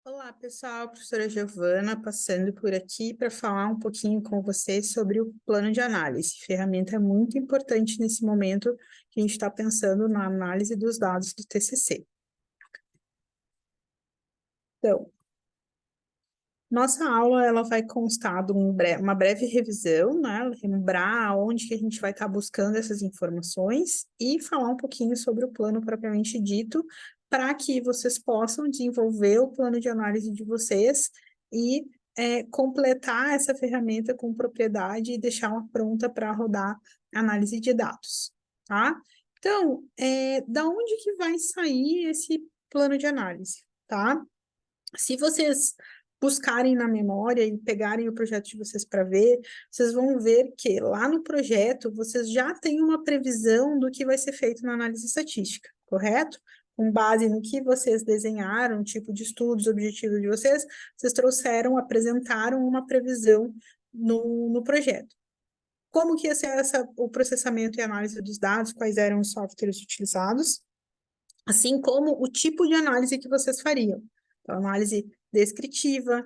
Olá, pessoal, professora Giovana, passando por aqui para falar um pouquinho com vocês sobre o plano de análise, ferramenta muito importante nesse momento que a gente está pensando na análise dos dados do TCC. Então, nossa aula ela vai constar de uma breve revisão, né? Lembrar onde que a gente vai estar buscando essas informações e falar um pouquinho sobre o plano propriamente dito, para que vocês possam desenvolver o plano de análise de vocês e completar essa ferramenta com propriedade e deixá-la pronta para rodar análise de dados, tá? Então, da onde que vai sair esse plano de análise, tá? Se vocês buscarem na memória e pegarem o projeto de vocês para ver, vocês vão ver que lá no projeto vocês já têm uma previsão do que vai ser feito na análise estatística, correto? Com base no que vocês desenharam, tipo de estudos, objetivo de vocês, vocês trouxeram, apresentaram uma previsão no projeto. Como que ia ser o processamento e análise dos dados, quais eram os softwares utilizados, assim como o tipo de análise que vocês fariam. Então, análise descritiva.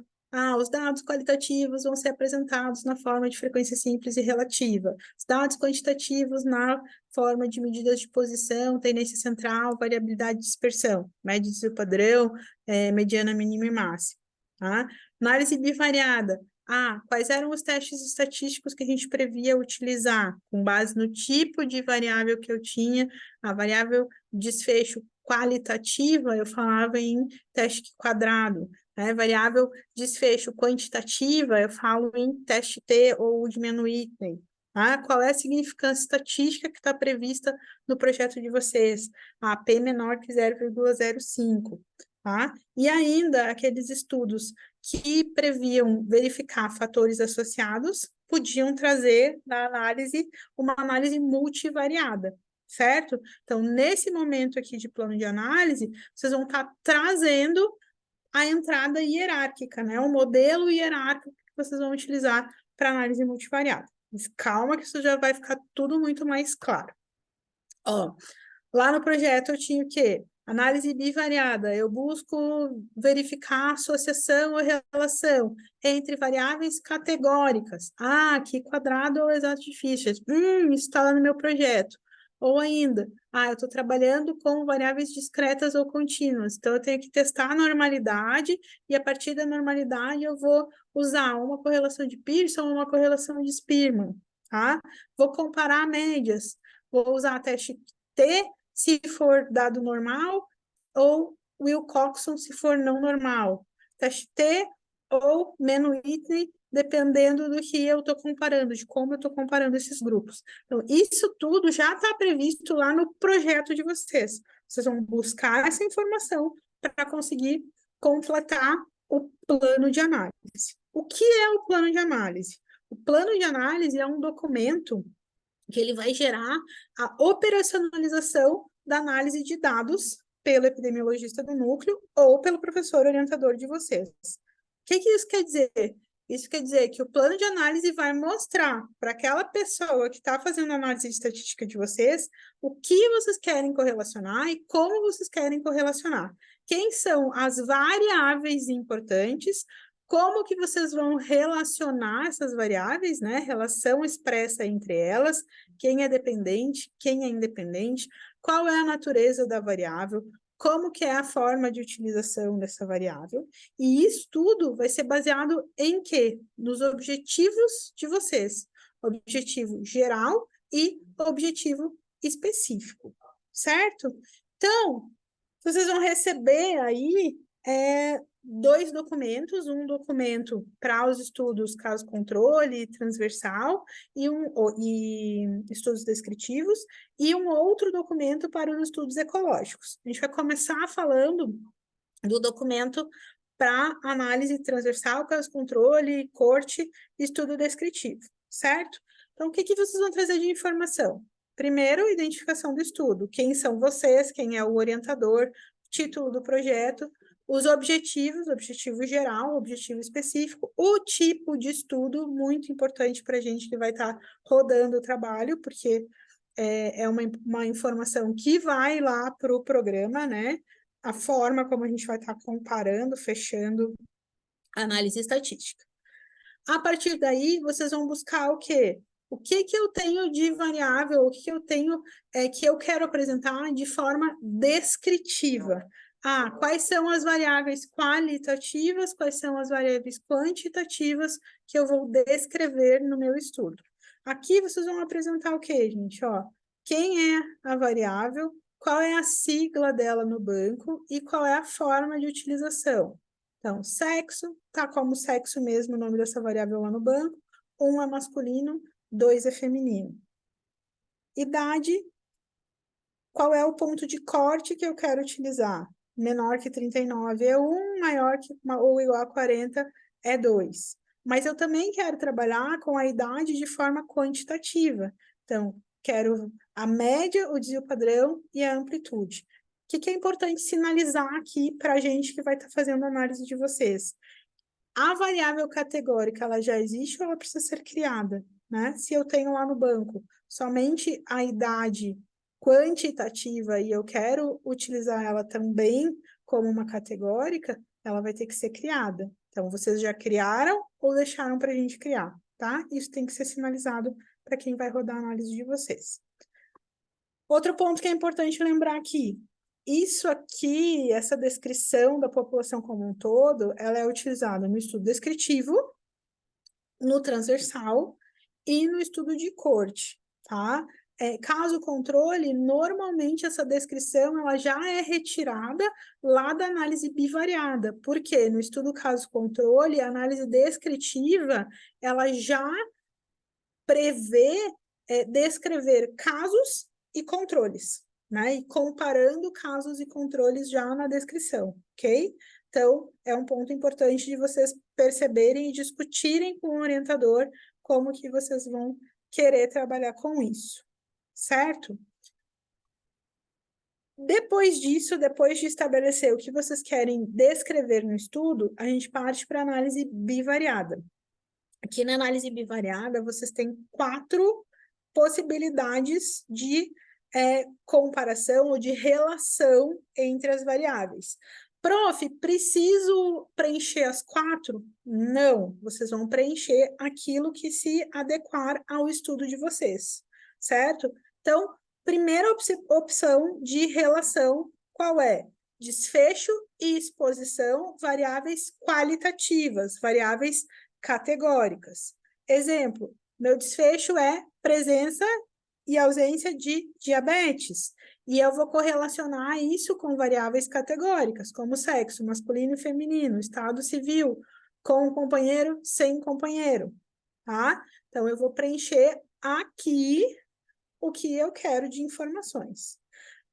Os dados qualitativos vão ser apresentados na forma de frequência simples e relativa. Os dados quantitativos na forma de medidas de posição, tendência central, variabilidade de dispersão, média de padrão, mediana, mínima e máxima. Tá? Análise bivariada. Quais eram os testes estatísticos que a gente previa utilizar, com base no tipo de variável que eu tinha, a variável desfecho qualitativa, eu falava em teste quadrado, né? Variável desfecho quantitativa, eu falo em teste T ou diminuir item. Tá? Qual é a significância estatística que está prevista no projeto de vocês? P menor que 0,05. Tá? E ainda aqueles estudos que previam verificar fatores associados podiam trazer na análise uma análise multivariada, certo? Então, nesse momento aqui de plano de análise, vocês vão estar trazendo a entrada hierárquica, né? O modelo hierárquico que vocês vão utilizar para análise multivariada. Mas calma que isso já vai ficar tudo muito mais claro. Ó, lá no projeto eu tinha o quê? Análise bivariada. Eu busco verificar associação ou relação entre variáveis categóricas. Que quadrado ou exato de fichas? Isso está lá no meu projeto. Ou ainda, eu estou trabalhando com variáveis discretas ou contínuas. Então, eu tenho que testar a normalidade e, a partir da normalidade, eu vou usar uma correlação de Pearson ou uma correlação de Spearman. Tá? Vou comparar médias. Vou usar teste T se for dado normal, ou Wilcoxon se for não normal. Teste T ou Menwitney, dependendo do que eu estou comparando, de como eu estou comparando esses grupos. Então, isso tudo já está previsto lá no projeto de vocês. Vocês vão buscar essa informação para conseguir completar o plano de análise. O que é o plano de análise? O plano de análise é um documento que ele vai gerar a operacionalização da análise de dados pelo epidemiologista do núcleo ou pelo professor orientador de vocês. O que isso quer dizer? Isso quer dizer que o plano de análise vai mostrar para aquela pessoa que está fazendo a análise estatística de vocês o que vocês querem correlacionar e como vocês querem correlacionar. Quem são as variáveis importantes, como que vocês vão relacionar essas variáveis, né? Relação expressa entre elas, quem é dependente, quem é independente, qual é a natureza da variável, como que é a forma de utilização dessa variável, e isso tudo vai ser baseado em quê? Nos objetivos de vocês, objetivo geral e objetivo específico, certo? Então, vocês vão receber aí dois documentos, um documento para os estudos caso-controle, transversal, e estudos descritivos, e um outro documento para os estudos ecológicos. A gente vai começar falando do documento para análise transversal, caso-controle, corte e estudo descritivo, certo? Então, o que vocês vão trazer de informação? Primeiro, identificação do estudo. Quem são vocês, quem é o orientador, título do projeto, os objetivos, objetivo geral, objetivo específico, o tipo de estudo, muito importante para a gente que vai estar rodando o trabalho, porque é uma informação que vai lá para o programa, né? a forma como a gente vai estar comparando, fechando a análise estatística. A partir daí, vocês vão buscar o quê? O que que eu tenho de variável, o que que eu tenho que eu quero apresentar de forma descritiva. Ah, quais são as variáveis qualitativas, quais são as variáveis quantitativas que eu vou descrever no meu estudo. Aqui vocês vão apresentar o quê, gente? Ó, quem é a variável, qual é a sigla dela no banco e qual é a forma de utilização. Então, sexo, tá como sexo mesmo o nome dessa variável lá no banco. 1 é masculino, 2 é feminino. Idade, qual é o ponto de corte que eu quero utilizar? Menor que 39 é 1, maior que ou igual a 40 é 2. Mas eu também quero trabalhar com a idade de forma quantitativa. Então, quero a média, o desvio padrão e a amplitude. O que é importante sinalizar aqui para a gente que vai estar fazendo a análise de vocês? A variável categórica, ela já existe ou ela precisa ser criada, né? Se eu tenho lá no banco somente a idade quantitativa e eu quero utilizar ela também como uma categórica, ela vai ter que ser criada. Então, vocês já criaram ou deixaram para a gente criar, tá? Isso tem que ser sinalizado para quem vai rodar a análise de vocês. Outro ponto que é importante lembrar aqui, isso aqui, essa descrição da população como um todo, ela é utilizada no estudo descritivo, no transversal e no estudo de corte, tá? Caso controle, normalmente essa descrição ela já é retirada lá da análise bivariada, porque no estudo caso controle, a análise descritiva, ela já prevê descrever casos e controles, né? E comparando casos e controles já na descrição, ok? Então, é um ponto importante de vocês perceberem e discutirem com o orientador como que vocês vão querer trabalhar com isso, certo? Depois disso, depois de estabelecer o que vocês querem descrever no estudo, a gente parte para a análise bivariada. Aqui na análise bivariada, vocês têm 4 possibilidades de comparação ou de relação entre as variáveis. Prof, preciso preencher as 4? Não, vocês vão preencher aquilo que se adequar ao estudo de vocês, certo? Então, primeira opção de relação, qual é? Desfecho e exposição, variáveis qualitativas, variáveis categóricas. Exemplo, meu desfecho é presença e ausência de diabetes. E eu vou correlacionar isso com variáveis categóricas, como sexo, masculino e feminino, estado civil, com companheiro, sem companheiro, tá? Então, eu vou preencher aqui o que eu quero de informações.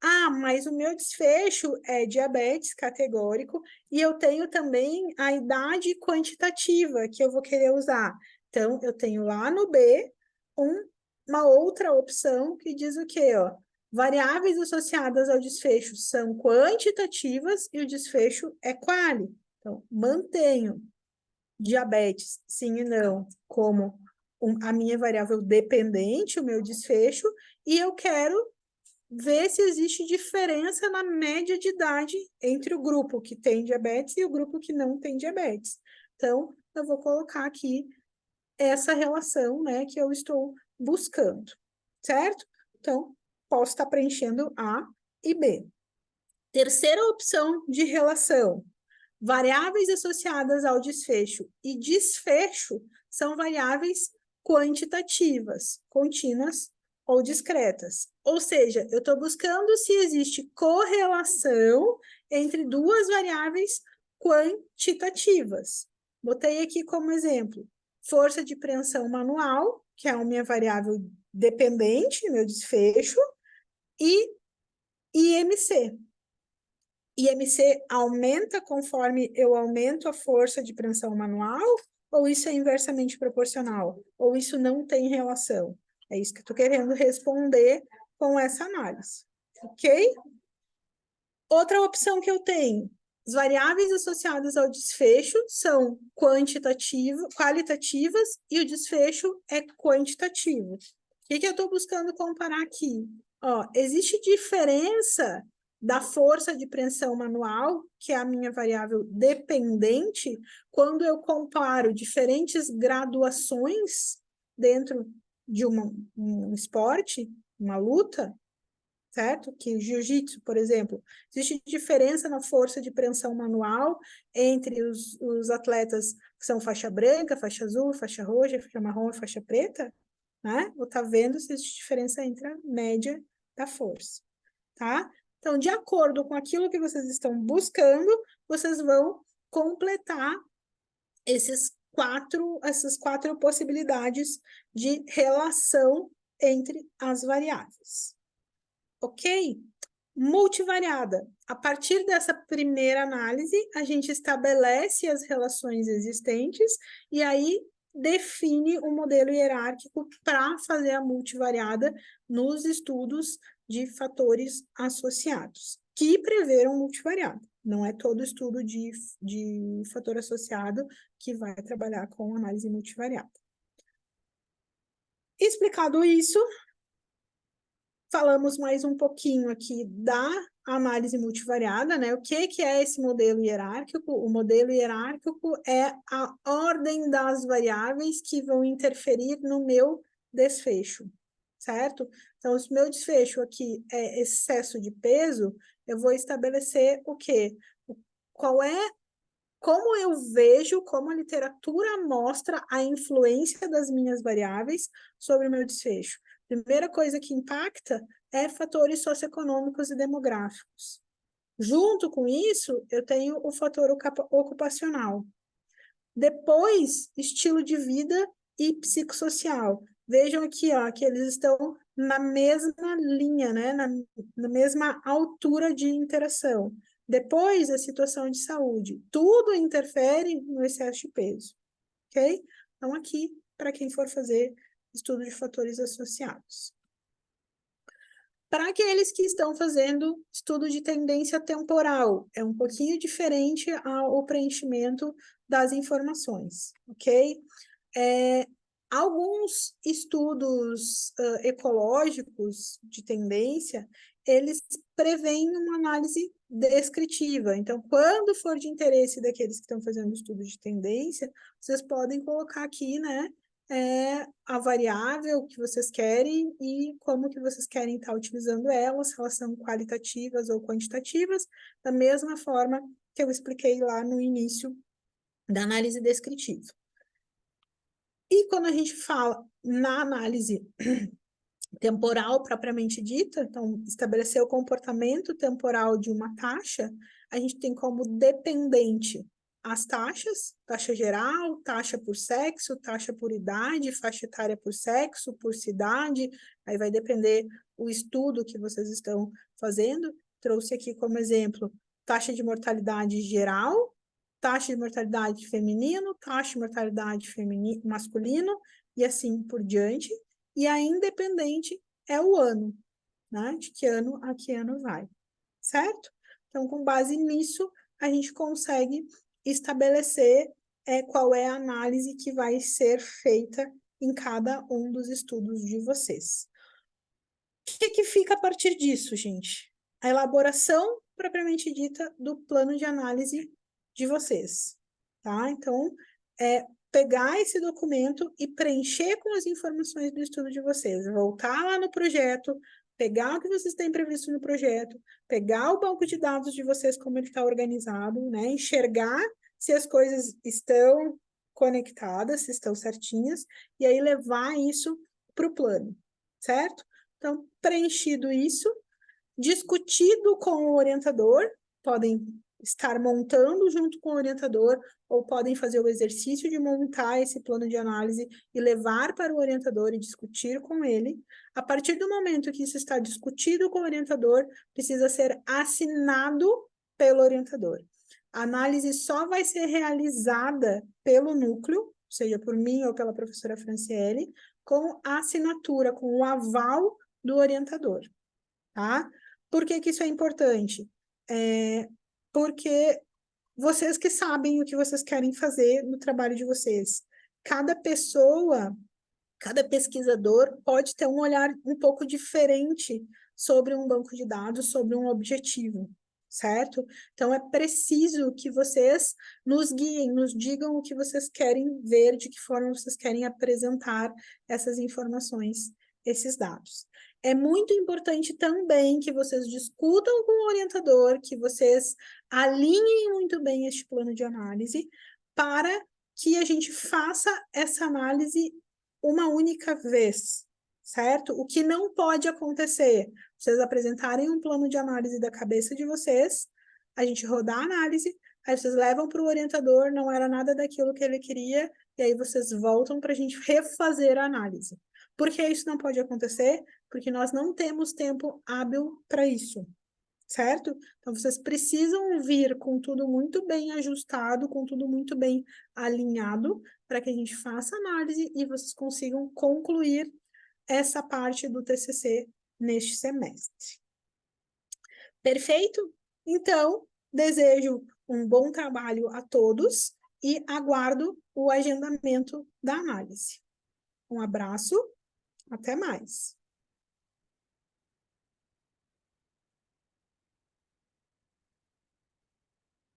Ah, mas o meu desfecho é diabetes categórico e eu tenho também a idade quantitativa que eu vou querer usar. Então, eu tenho lá no B uma outra opção que diz o quê? Ó? Variáveis associadas ao desfecho são quantitativas e o desfecho é quali. Então, mantenho diabetes, sim e não, como a minha variável dependente, o meu desfecho, e eu quero ver se existe diferença na média de idade entre o grupo que tem diabetes e o grupo que não tem diabetes. Então, eu vou colocar aqui essa relação, né, que eu estou buscando, certo? Então, posso estar preenchendo A e B. Terceira opção de relação, variáveis associadas ao desfecho e desfecho são variáveis quantitativas, contínuas ou discretas. Ou seja, eu estou buscando se existe correlação entre duas variáveis quantitativas. Botei aqui como exemplo, força de preensão manual, que é a minha variável dependente, meu desfecho, e IMC. IMC aumenta conforme eu aumento a força de preensão manual, ou isso é inversamente proporcional? Ou isso não tem relação? É isso que eu estou querendo responder com essa análise, ok? Outra opção que eu tenho, as variáveis associadas ao desfecho são qualitativas e o desfecho é quantitativo. O que eu estou buscando comparar aqui? Ó, existe diferença da força de pressão manual, que é a minha variável dependente, quando eu comparo diferentes graduações dentro de um esporte, uma luta, certo? Que jiu-jitsu, por exemplo, existe diferença na força de pressão manual entre os atletas que são faixa branca, faixa azul, faixa roxa, faixa marrom e faixa preta, né? Ou tá vendo se existe diferença entre a média da força, tá? Então, de acordo com aquilo que vocês estão buscando, vocês vão completar essas quatro possibilidades de relação entre as variáveis. Ok? Multivariada. A partir dessa primeira análise, a gente estabelece as relações existentes e aí define o modelo hierárquico para fazer a multivariada nos estudos de fatores associados, que preveram multivariada. Não é todo estudo de fator associado que vai trabalhar com análise multivariada. Explicado isso, falamos mais um pouquinho aqui da análise multivariada, né? O que é esse modelo hierárquico? O modelo hierárquico é a ordem das variáveis que vão interferir no meu desfecho, certo? Então, se o meu desfecho aqui é excesso de peso, eu vou estabelecer o quê? Como eu vejo, como a literatura mostra a influência das minhas variáveis sobre o meu desfecho. Primeira coisa que impacta é fatores socioeconômicos e demográficos. Junto com isso, eu tenho o fator ocupacional. Depois, estilo de vida e psicossocial. Vejam aqui, ó, que eles estão na mesma linha, né? Na mesma altura de interação. Depois, a situação de saúde. Tudo interfere no excesso de peso, ok? Então, aqui, para quem for fazer estudo de fatores associados. Para aqueles que estão fazendo estudo de tendência temporal, é um pouquinho diferente o preenchimento das informações, ok? Alguns estudos ecológicos de tendência, eles preveem uma análise descritiva. Então, quando for de interesse daqueles que estão fazendo estudo de tendência, vocês podem colocar aqui, né, a variável que vocês querem e como que vocês querem estar utilizando elas, se elas são qualitativas ou quantitativas, da mesma forma que eu expliquei lá no início da análise descritiva. E quando a gente fala na análise temporal propriamente dita, então estabelecer o comportamento temporal de uma taxa, a gente tem como dependente as taxas, taxa geral, taxa por sexo, taxa por idade, faixa etária por sexo, por cidade, aí vai depender o estudo que vocês estão fazendo. Trouxe aqui como exemplo taxa de mortalidade geral, taxa de mortalidade feminino, taxa de mortalidade masculino, e assim por diante. E a independente é o ano, né? De que ano a que ano vai, certo? Então, com base nisso, a gente consegue estabelecer qual é a análise que vai ser feita em cada um dos estudos de vocês. O que fica a partir disso, gente? A elaboração propriamente dita do plano de análise de vocês, tá? Então, pegar esse documento e preencher com as informações do estudo de vocês, voltar lá no projeto, pegar o que vocês têm previsto no projeto, pegar o banco de dados de vocês, como ele está organizado, né? Enxergar se as coisas estão conectadas, se estão certinhas, e aí levar isso para o plano, certo? Então, preenchido isso, discutido com o orientador, podem estar montando junto com o orientador, ou podem fazer o exercício de montar esse plano de análise e levar para o orientador e discutir com ele. A partir do momento que isso está discutido com o orientador, precisa ser assinado pelo orientador. A análise só vai ser realizada pelo núcleo, seja por mim ou pela professora Franciele, com a assinatura, com o aval do orientador, tá? Por que isso é importante? Porque vocês que sabem o que vocês querem fazer no trabalho de vocês. Cada pessoa, cada pesquisador pode ter um olhar um pouco diferente sobre um banco de dados, sobre um objetivo, certo? Então, é preciso que vocês nos guiem, nos digam o que vocês querem ver, de que forma vocês querem apresentar essas informações, esses dados. É muito importante também que vocês discutam com o orientador, que vocês alinhem muito bem este plano de análise para que a gente faça essa análise uma única vez, certo? O que não pode acontecer, vocês apresentarem um plano de análise da cabeça de vocês, a gente rodar a análise, aí vocês levam para o orientador, não era nada daquilo que ele queria, e aí vocês voltam para a gente refazer a análise. Por que isso não pode acontecer? Porque nós não temos tempo hábil para isso, certo? Então, vocês precisam vir com tudo muito bem ajustado, com tudo muito bem alinhado, para que a gente faça análise e vocês consigam concluir essa parte do TCC neste semestre. Perfeito? Então, desejo um bom trabalho a todos e aguardo o agendamento da análise. Um abraço, até mais.